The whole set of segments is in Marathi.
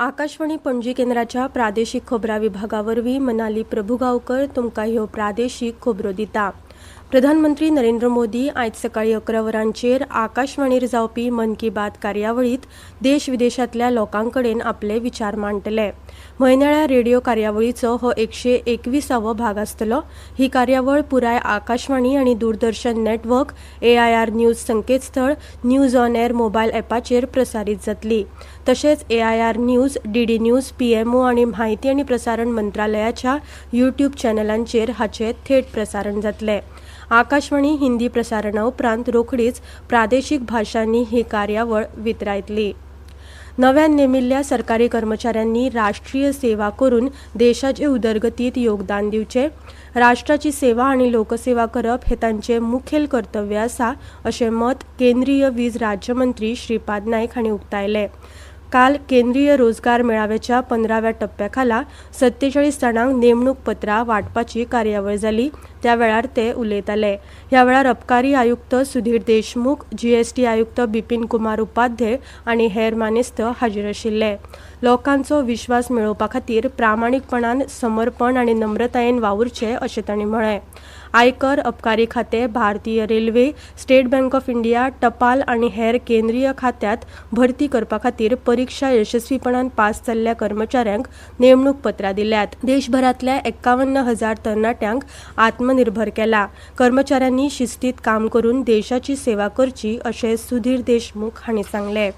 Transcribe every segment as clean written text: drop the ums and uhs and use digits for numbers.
आकाशवाणी पणजी केंद्राच्या प्रादेशिक खबरां विभागावरवीं मनाली प्रभुगांवकर तुमकां ह्यो प्रादेशीक खबरो दिता। प्रधानमंत्री नरेंद्र मोदी आयज सकाळी 11 वरांचेर आकाशवाणीर जावपी मन की बात कार्यावळीत देश विदेशांतल्या लोकांकडेन आपले विचार मांडटले। म्हयन्याळ्या रेडिओ कार्यावळीचो हो 121वो भाग आसतलो। ही कार्यावळ पुराय आकाशवाणी आनी दूरदर्शन नेटवर्क, AIR न्यूज संकेतस्थळ, न्यूज ऑन एअर मोबायल ॲपाचेर प्रसारीत जातली। तशेंच AIR news, DD news, PMO आनी म्हायती आनी प्रसारण मंत्रालयाच्या YouTube चॅनलांचेर हाचे थेट प्रसारण जातले। आकाशवाणी हिंदी प्रसारणा उपरांत रोखडीच प्रादेशीक भाशांनी ही कार्यावळ वितरायतली। नव्यान नेमिल्ल्या सरकारी कर्मचाऱ्यांनी राष्ट्रीय सेवा करून देशाचे उदरगतीत योगदान दिवचे। राष्ट्राची सेवा आणि लोकसेवा करप हे तांचे मुखेल कर्तव्य आसा अशें मत केंद्रीय वीज राज्यमंत्री श्रीपाद नाईक हांणी उक्तायलें। काल केंद्रीय रोजगार मेळाव्याच्या 15व्या टप्प्याखाला 47 जाणांक नेमणूक पत्रां वांटपाची कार्यावळ जाली। त्या वेळार ते उलयताले। ह्या वेळार अबकारी आयुक्त सुधीर देशमुख, GST आयुक्त बिपिन कुमार उपाध्याय आनी हेर मानेस्त हाजीर आशिल्ले। लोकांचो विश्वास मेळोवपा खातीर प्रामाणीकपणान, समर्पण आनी नम्रतायेन वावुरचे अशें तांणी म्हळें। आयकर, अबकारी खाते, भारतीय railway, state bank of India, टपाल आनी हेर केंद्रीय खात्यांत भरती करपा खातीर परीक्षा यशस्वीपणान पास जाल्ल्या कर्मचाऱ्यांक नेमणूक पत्रां दिल्यात। देशभरांतल्या 51,000 तरणाट्यांक आत्मनिर्भर केला। कर्मचाऱ्यांनी शिस्तीत काम करून देशाची सेवा करची अशें सुधीर देशमुख हांणी सांगलें।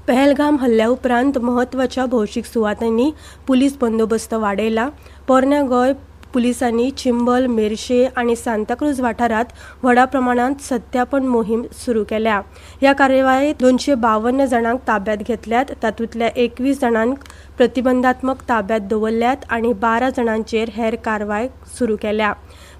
पहलगाम हल्ल्या उपरांत महत्वाच्या भौशीक सुवातांनी पुलीस बंदोबस्त वाडयला। पोरन्या गोंय पुलिसांनी चिंबल, मेर्शे आनी सांताक्रूज वाठारांत व्हडा प्रमाणांत सत्यापन मोहीम सुरू केल्या। ह्या कार्यवाहीत 252 जाणांक ताब्यात घेतल्यात। तातूंतल्या 21 जाणांक प्रतिबंधात्मक ताब्यात दवरल्यात आनी 12 जाणांचेर हेर कारवाय सुरू केल्या।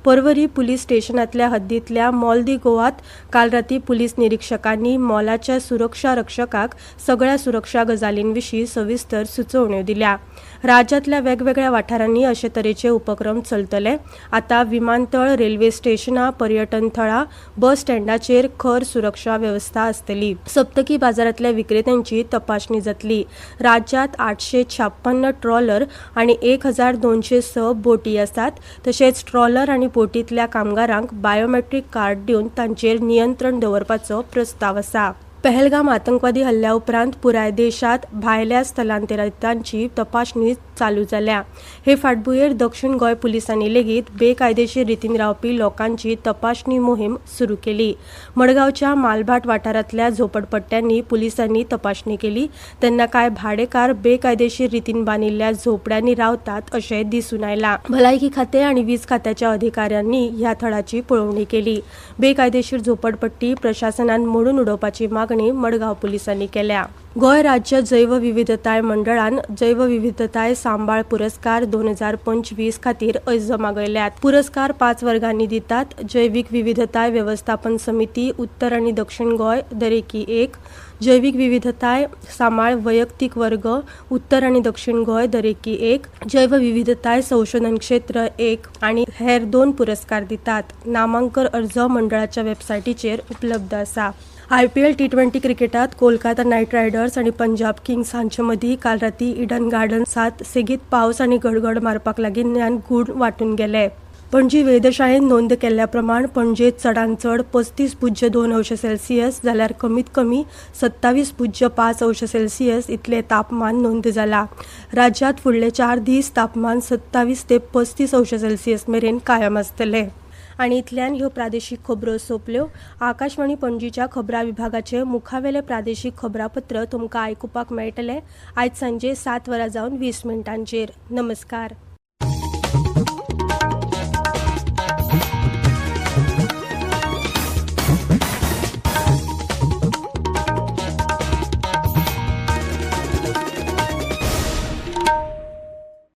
पर्वरी पुलीस स्टेशनांतल्या हद्दींतल्या मॉल दी गोवात काल राती पुलीस निरीक्षकांनी मॉलाच्या सुरक्षा रक्षकाक सगळ्या सुरक्षा गजालींविशीं सविस्तर सुचोवण्यो दिल्या। राज्यांतल्या वेगवेगळ्या वाठारांनी अशे तरेचे उपक्रम चलतले। आतां विमानतळ, रेल्वे स्टेशनां, पर्यटन थळां, बस स्टँडाचेर खर सुरक्षा वेवस्था आसतली। सप्तकी बाजारांतल्या विक्रेत्यांची तपासणी जातली। राज्यांत 856 ट्रॉलर आनी 1206 बोटी आसात। तशेंच ट्रॉलर आनी बोटींतल्या कामगारांक बायोमेट्रीक कार्ड दिवन तांचेर नियंत्रण दवरपाचो प्रस्ताव आसा। पहलगाम आतंकवादी हल्ल्या उपरांत पुराय देशांत भायल्या स्थलांतरितांची तपासणी चालू जाल्या। हे फाटभुंयेर दक्षिण गोंय पुलिसांनी लेगीत बेकायदेशीर रितीन रावपी लोकांची तपासणी मोहीम सुरू केली। मडगांवच्या मालभाट वाठारांतल्या झोपडपट्ट्यांनी पुलिसांनी तपासणी केली तेन्ना कांय भाडेकार बेकायदेशीर रितीन बांदिल्ल्या झोपड्यांनी रावतात अशें दिसून आयलां। भलायकी खातें आनी वीज खात्याच्या अधिकाऱ्यांनी ह्या थळाची पळोवणी केली। बेकायदेशीर झोपडपट्टी प्रशासनान मोडून उडोवपाची मागणी मडगांव पुलिसांनी केल्या। गोंय राज्य जैवविविधताय मंडळान जैवविविधताय सांबाळ पुरस्कार 2025 खातीर अर्ज मागयल्यात। पुरस्कार 5 वर्गांनी दितात। जैवीक विविधताय वेवस्थापन समिती उत्तर आनी दक्षिण गोंय दरेकी 1, जैवीक विविधताय सांबाळ वैयक्तीक वर्ग उत्तर आनी दक्षिण गोंय दरेकी 1, जैवविविधताय संशोधन क्षेत्र 1 आनी हेर 2 पुरस्कार दितात। नामांकन अर्ज मंडळाच्या वेबसायटीचेर उपलब्ध आसा। IPL T20 क्रिकेटात कोलकाता नायट रायडर्स आनी पंजाब किंग्स हांचे मदीं काल राती इडन गार्डन्सांत सेगीत पावस आनी गडगड मारपाक लागिल्ल्यान गूण वांटून गेले। पणजी वेधशाळेन नोंद केल्ल्या प्रमाण पणजेत चडांत चड 35.2°C जाल्यार कमीत कमी 27.5°C इतले तापमान नोंद जाला। राज्यांत फुडले 4 दीस तापमान 27 ते 35°C मेरेन कायम आसतले। आनी इतल्यान ह्यो प्रादेशीक खबरो सोंपल्यो। आकाशवाणी पणजीच्या खबरां विभागाचे मुखावेले प्रादेशीक खबरापत्र तुमकां आयकुपाक मेळटले आयज सांजे 7 वरां जावन 20 मिनटांचेर। नमस्कार।